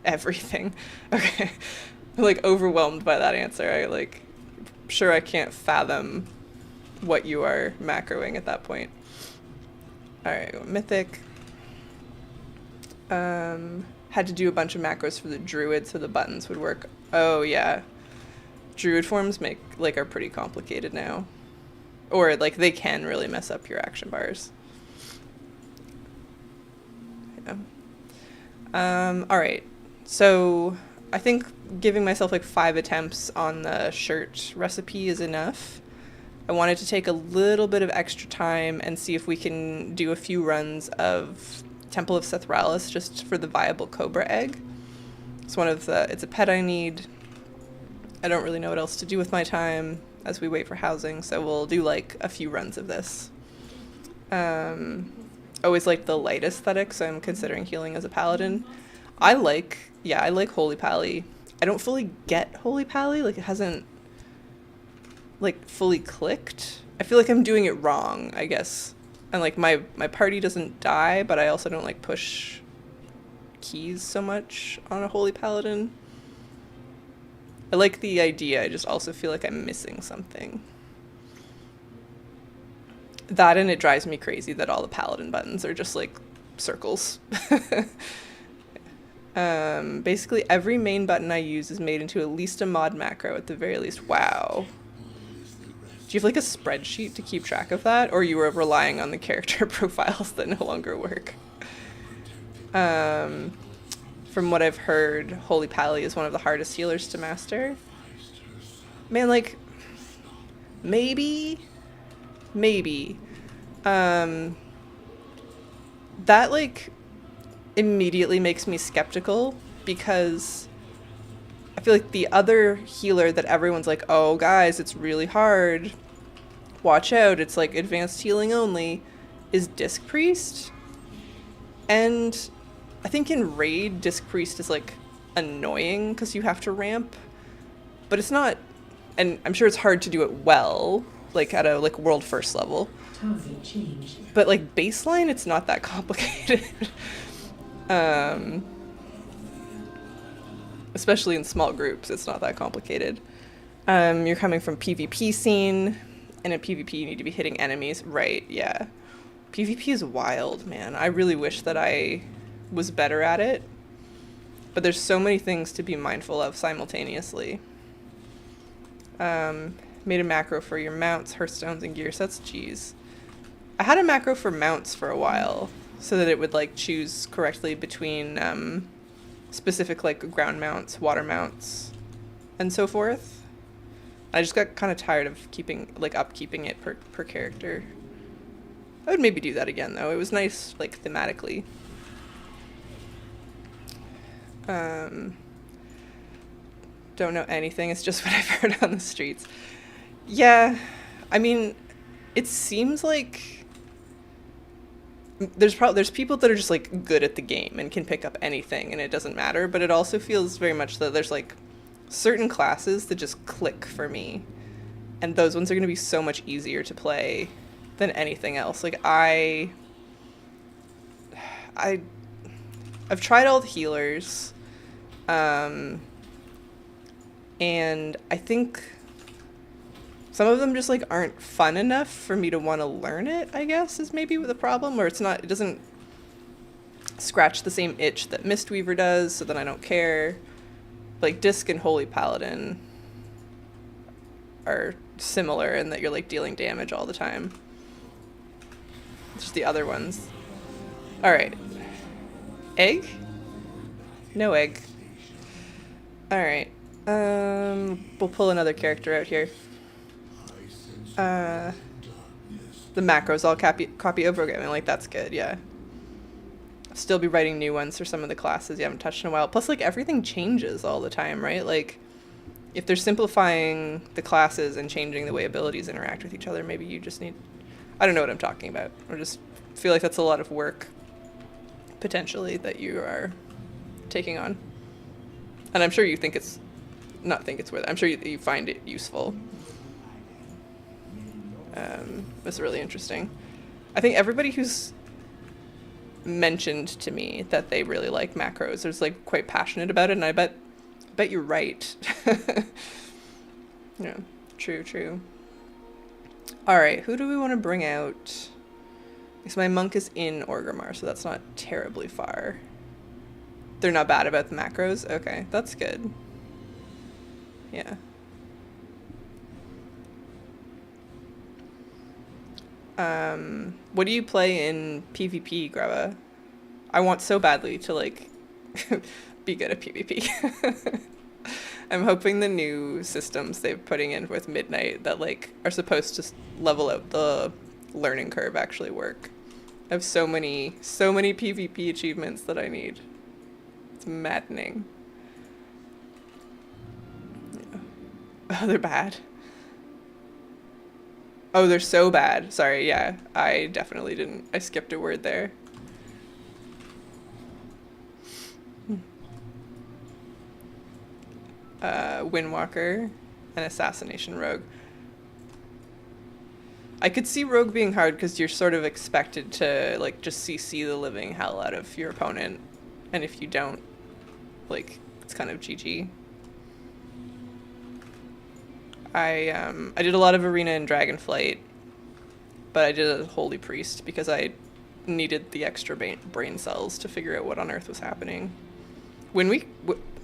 Everything. Okay. I'm like overwhelmed by that answer. I can't fathom what you are macroing at that point. Alright, Mythic. Had to do a bunch of macros for the druid so the buttons would work. Oh yeah. Druid forms are pretty complicated now. Or, like, they can really mess up your action bars. Yeah. Alright. So, I think giving myself, like, 5 attempts on the shirt recipe is enough. I wanted to take a little bit of extra time and see if we can do a few runs of Temple of Sethralis just for the viable Cobra egg. It's a pet I need. I don't really know what else to do with my time as we wait for housing, so we'll do like a few runs of this. Always like the light aesthetic, so I'm considering healing as a paladin. I like Holy Pally. I don't fully get Holy Pally, like it hasn't like fully clicked. I feel like I'm doing it wrong, I guess. And like my party doesn't die, but I also don't like push keys so much on a Holy Paladin. I like the idea, I just also feel like I'm missing something. That, and it drives me crazy that all the paladin buttons are just like circles. Basically every main button I use is made into at least a mod macro at the very least. Wow. Do you have like a spreadsheet to keep track of that, or you were relying on the character profiles that no longer work? From what I've heard, Holy Pally is one of the hardest healers to master. Man, like, maybe. That, like, immediately makes me skeptical, because I feel like the other healer that everyone's like, oh, guys, it's really hard. Watch out, it's, like, advanced healing only, is Disc Priest. And I think in Raid, Disc Priest is, like, annoying because you have to ramp. But it's not, and I'm sure it's hard to do it well, like, at a, like, world first level. But, like, baseline, it's not that complicated. Especially in small groups, it's not that complicated. You're coming from PvP scene, and in PvP you need to be hitting enemies. Right, yeah. PvP is wild, man. I really wish that I was better at it, but there's so many things to be mindful of simultaneously. Made a macro for your mounts, hearthstones, and gear sets. Jeez. I had a macro for mounts for a while, so that it would like choose correctly between specific like ground mounts, water mounts, and so forth. I just got kind of tired of upkeeping it per character. I would maybe do that again though. It was nice, like, thematically. Don't know anything. It's just what I've heard on the streets. Yeah, I mean, it seems like there's people that are just like good at the game and can pick up anything and it doesn't matter, but it also feels very much that there's like certain classes that just click for me, and those ones are going to be so much easier to play than anything else. Like I've tried all the healers, and I think some of them just like aren't fun enough for me to want to learn it, I guess, is maybe the problem, or it doesn't scratch the same itch that Mistweaver does, so then I don't care. Like Disc and Holy Paladin are similar in that you're like dealing damage all the time. It's just the other ones. Alright. Egg? No egg. Alright. We'll pull another character out here. The macros I'll copy over again. Like, that's good, yeah. Still be writing new ones for some of the classes you haven't touched in a while. Plus, like, everything changes all the time, right? Like, if they're simplifying the classes and changing the way abilities interact with each other, maybe you just need... I don't know what I'm talking about. I just feel like that's a lot of work, potentially, that you are taking on. And I'm sure you think it's... Not think it's worth it. I'm sure you find it useful. It's really interesting. I think everybody who's mentioned to me that they really like macros is like quite passionate about it, and I bet you're right. Yeah, true. All right, who do we want to bring out? Because my monk is in Orgrimmar, so that's not terribly far. They're not bad about the macros. Okay, that's good. Yeah. What do you play in PvP, Grava? I want so badly to like be good at PvP. I'm hoping the new systems they're putting in with Midnight that like are supposed to level out the learning curve actually work. I have so many PvP achievements that I need. It's maddening. Yeah. Oh, they're bad. Oh, they're so bad. Sorry, yeah. I definitely didn't. I skipped a word there. Windwalker and Assassination Rogue. I could see Rogue being hard because you're sort of expected to like just CC the living hell out of your opponent. And if you don't, like, it's kind of GG. I did a lot of Arena and Dragonflight, but I did a Holy Priest because I needed the extra brain cells to figure out what on earth was happening.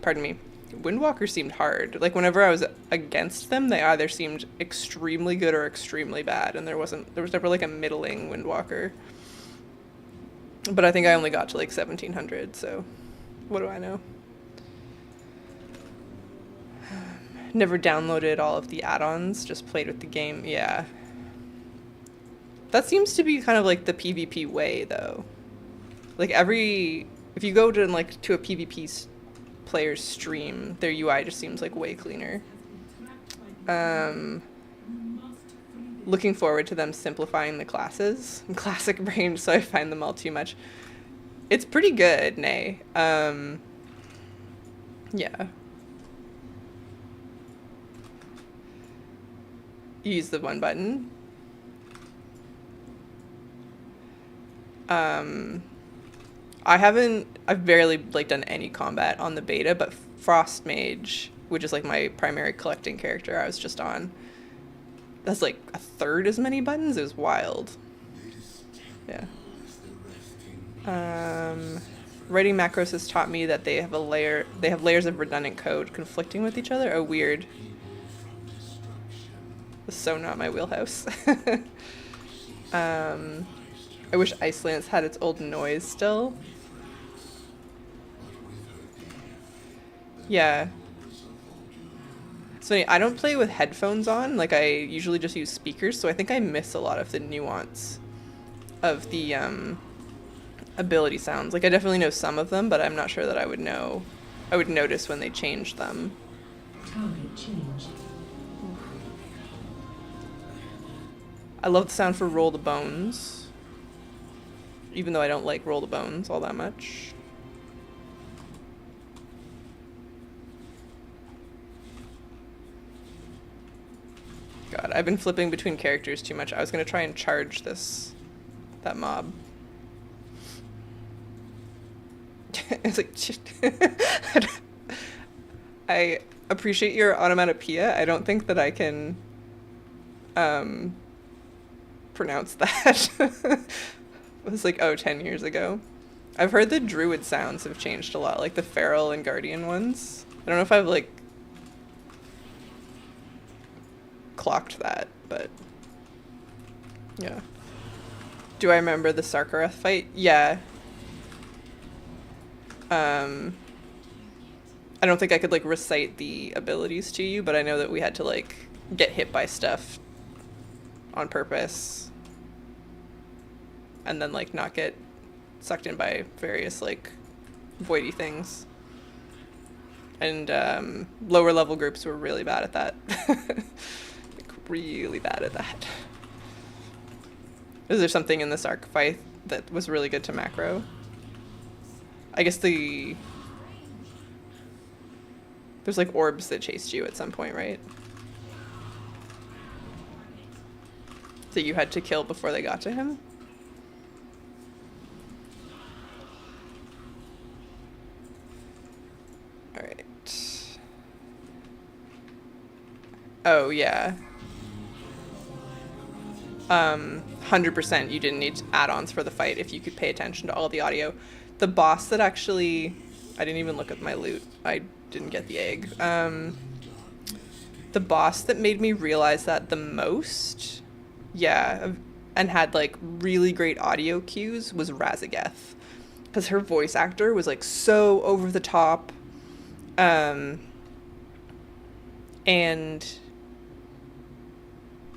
Pardon me, Windwalker seemed hard. Like whenever I was against them, they either seemed extremely good or extremely bad, and there was never like a middling Windwalker. But I think I only got to like 1700, so what do I know? Never downloaded all of the add-ons, just played with the game. Yeah. That seems to be kind of like the PvP way, though. Like if you go to like to a PvP player's stream, their UI just seems like way cleaner. Looking forward to them simplifying the classes. I'm classic brain, so I find them all too much. It's pretty good, nay. Yeah. Use the one button. I've barely like done any combat on the beta, but Frost Mage, which is like my primary collecting character I was just on, that's like a third as many buttons. It was wild. Yeah. Writing macros has taught me that they have layers of redundant code conflicting with each other. Oh, weird. That's so not my wheelhouse. I wish Icelance had its old noise still. Yeah. It's funny, I don't play with headphones on. Like, I usually just use speakers, so I think I miss a lot of the nuance of the ability sounds. Like, I definitely know some of them, but I'm not sure that I would notice when they changed them. Target change. I love the sound for Roll the Bones, even though I don't like Roll the Bones all that much. God, I've been flipping between characters too much. I was gonna try and charge that mob. It's like, I appreciate your onomatopoeia. I don't think that I can pronounce that. It was like, 10 years ago. I've heard the druid sounds have changed a lot, like the feral and guardian ones. I don't know if I've like clocked that, but yeah. Do I remember the Sarkareth fight? Yeah. I don't think I could like recite the abilities to you, but I know that we had to like get hit by stuff on purpose and then like not get sucked in by various like voidy things. And lower level groups were really bad at that. Like really bad at that. Is there something in this arc fight that was really good to macro? I guess there's like orbs that chased you at some point, right? That you had to kill before they got to him? Alright. Oh, yeah. 100% you didn't need add-ons for the fight if you could pay attention to all the audio. The boss that actually... I didn't even look at my loot. I didn't get the egg. The boss that made me realize that the most... Yeah, and had like really great audio cues was Razageth, because her voice actor was like so over the top, um, and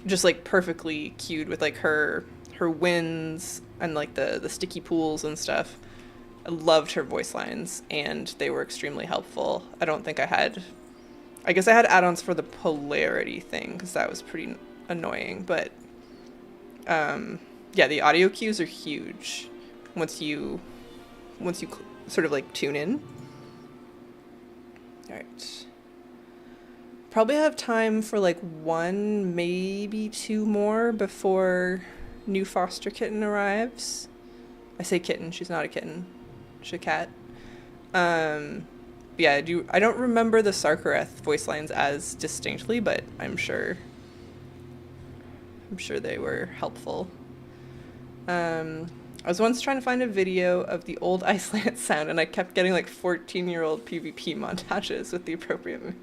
just like perfectly cued with like her winds and like the sticky pools and stuff. I loved her voice lines, and they were extremely helpful. I guess I had add-ons for the polarity thing because that was pretty annoying, but yeah, the audio cues are huge once you sort of like tune in. All right. Probably have time for like one, maybe two more before new foster kitten arrives. I say kitten, she's not a kitten. She's a cat. Yeah, I don't remember the Sarkareth voice lines as distinctly, but I'm sure they were helpful. I was once trying to find a video of the old Icelandic sound, and I kept getting like 14-year-old PvP montages with the appropriate.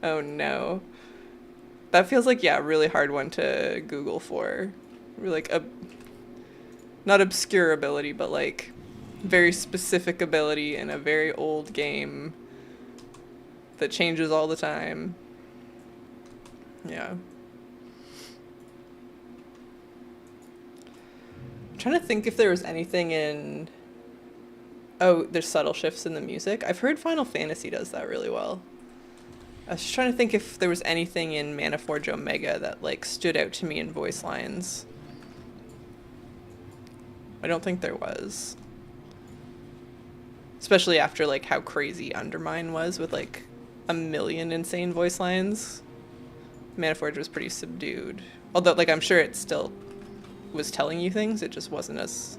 Oh no, that feels like, yeah, a really hard one to Google for. Like a not obscure ability, but like very specific ability in a very old game that changes all the time. Yeah. I'm trying to think if there was anything in... Oh, there's subtle shifts in the music. I've heard Final Fantasy does that really well. I was just trying to think if there was anything in Mana Forge Omega that like stood out to me in voice lines. I don't think there was. Especially after like how crazy Undermine was with like a million insane voice lines. Mana Forge was pretty subdued. Although like I'm sure it still was telling you things, it just wasn't as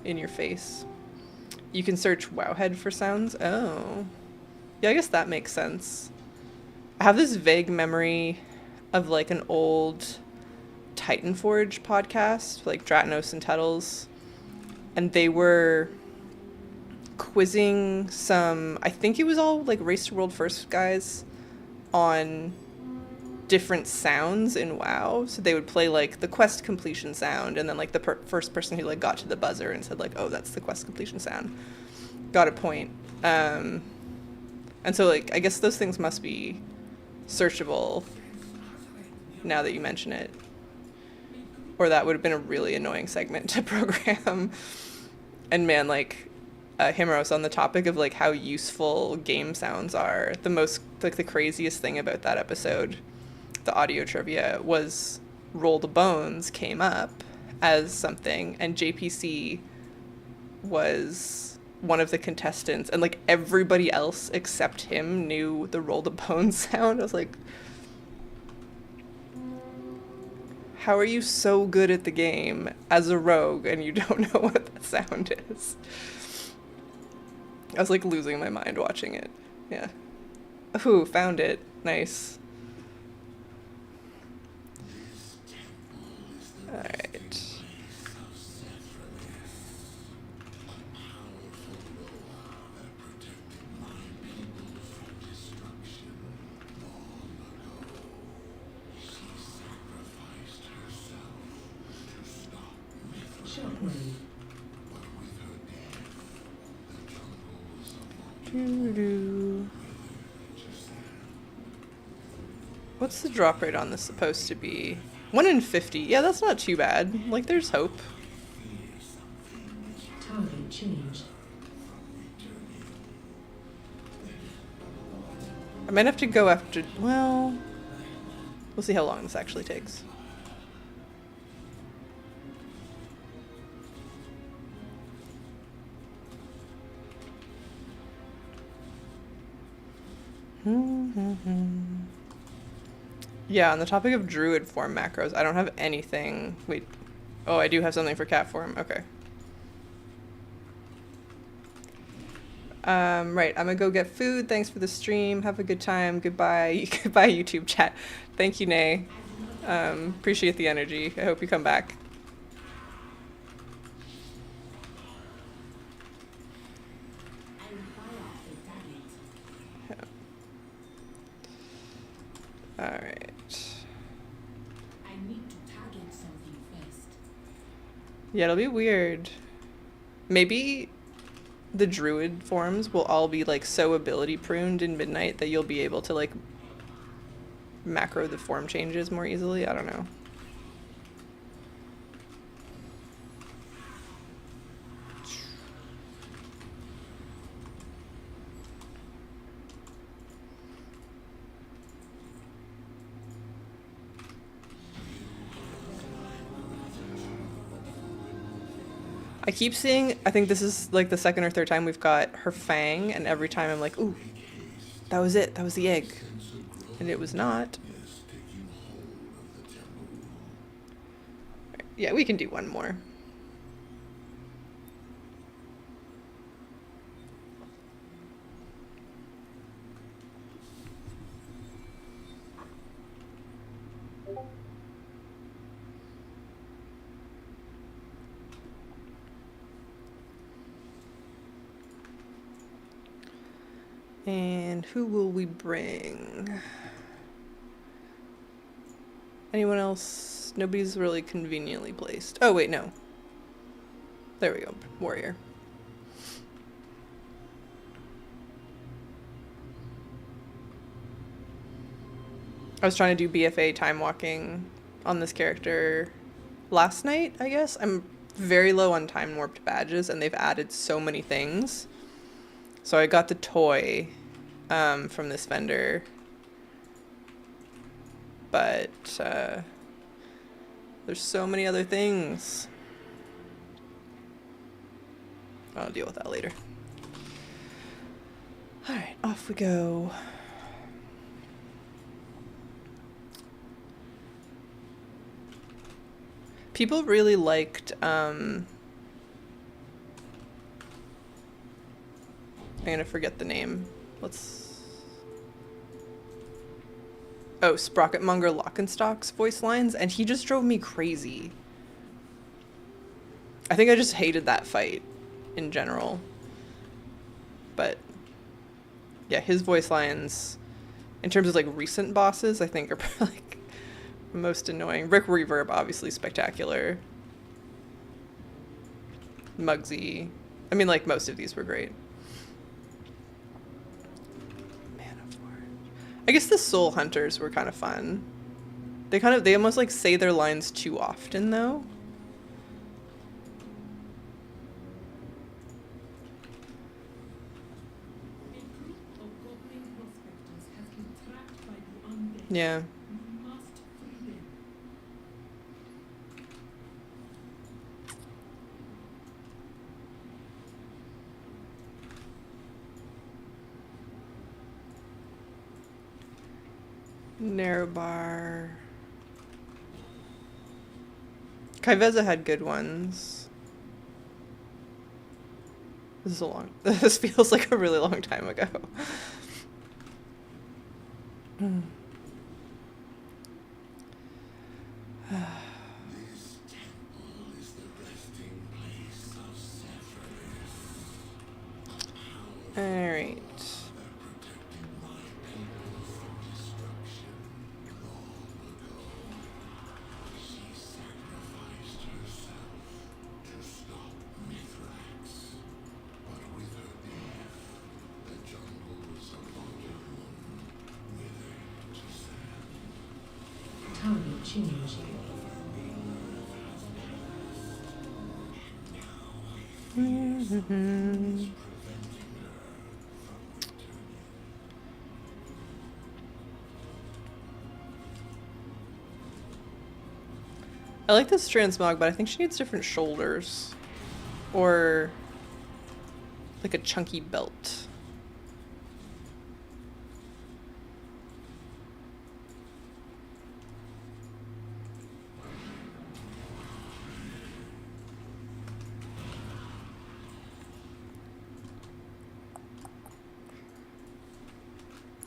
in your face. You can search Wowhead for sounds. Oh. Yeah, I guess that makes sense. I have this vague memory of like an old Titanforge podcast, like Dratnos and Tuttles, and they were quizzing some, I think it was all like Race to World First guys, on different sounds in WoW. So they would play like the quest completion sound, and then like the first person who like got to the buzzer and said like, oh, that's the quest completion sound, got a point. And so like I guess those things must be searchable now that you mention it, or that would have been a really annoying segment to program. And man, like Himeros, on the topic of like how useful game sounds are, the craziest thing about that episode, the audio trivia, was Roll the Bones came up as something, and JPC was one of the contestants, and like everybody else except him knew the Roll the Bones sound. I was like, how are you so good at the game as a rogue and you don't know what that sound is? I was like losing my mind watching it. Yeah. Ooh, found it. Nice. Alright. What's the drop rate on this supposed to be? 1 in 50. Yeah, that's not too bad. Like, there's hope. Target changed. I might have to go after... Well... We'll see how long this actually takes. Yeah, on the topic of druid form macros, I don't have anything. Wait. Oh, I do have something for cat form. Okay. Right, I'm gonna go get food. Thanks for the stream. Have a good time. Goodbye. Goodbye, YouTube chat. Thank you, Nay. Appreciate the energy. I hope you come back. Alright. I need to target something first. Yeah, it'll be weird. Maybe the druid forms will all be like so ability pruned in Midnight that you'll be able to like macro the form changes more easily. I don't know. I keep seeing, I think this is like the second or third time we've got her fang, and every time I'm like, ooh, that was it. That was the egg. And it was not. Yeah, we can do one more. And who will we bring? Anyone else? Nobody's really conveniently placed. Oh, wait, no. There we go. Warrior. I was trying to do BFA time walking on this character last night, I guess. I'm very low on time warped badges, and they've added so many things. So I got the toy from this vendor. But there's so many other things. I'll deal with that later. Alright, off we go. People really liked I'm gonna forget the name. Sprocketmonger Lockenstock's voice lines, and he just drove me crazy. I think I just hated that fight in general. But yeah, his voice lines, in terms of like recent bosses, I think are like most annoying. Rick Reverb, obviously spectacular. Muggsy. I mean, like, most of these were great. I guess the Soul Hunters were kind of fun. They almost like say their lines too often though. Yeah. Narrow bar. Kaiveza had good ones. This feels like a really long time ago. Alright. I like this transmog, but I think she needs different shoulders. Or like a chunky belt.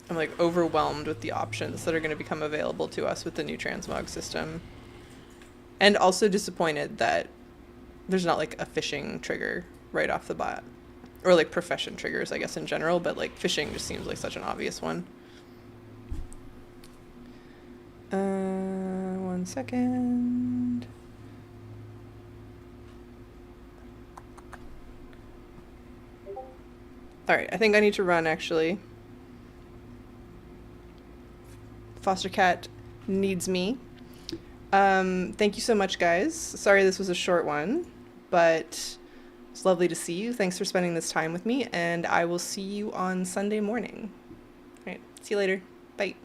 I'm like overwhelmed with the options that are going to become available to us with the new transmog system. And also disappointed that there's not like a fishing trigger right off the bat. Or like profession triggers, I guess, in general, but like fishing just seems like such an obvious one. 1 second. All right, I think I need to run actually. Foster cat needs me. Thank you so much, guys. Sorry this was a short one, but it's lovely to see you. Thanks for spending this time with me, and I will see you on Sunday morning. All right, see you later. Bye.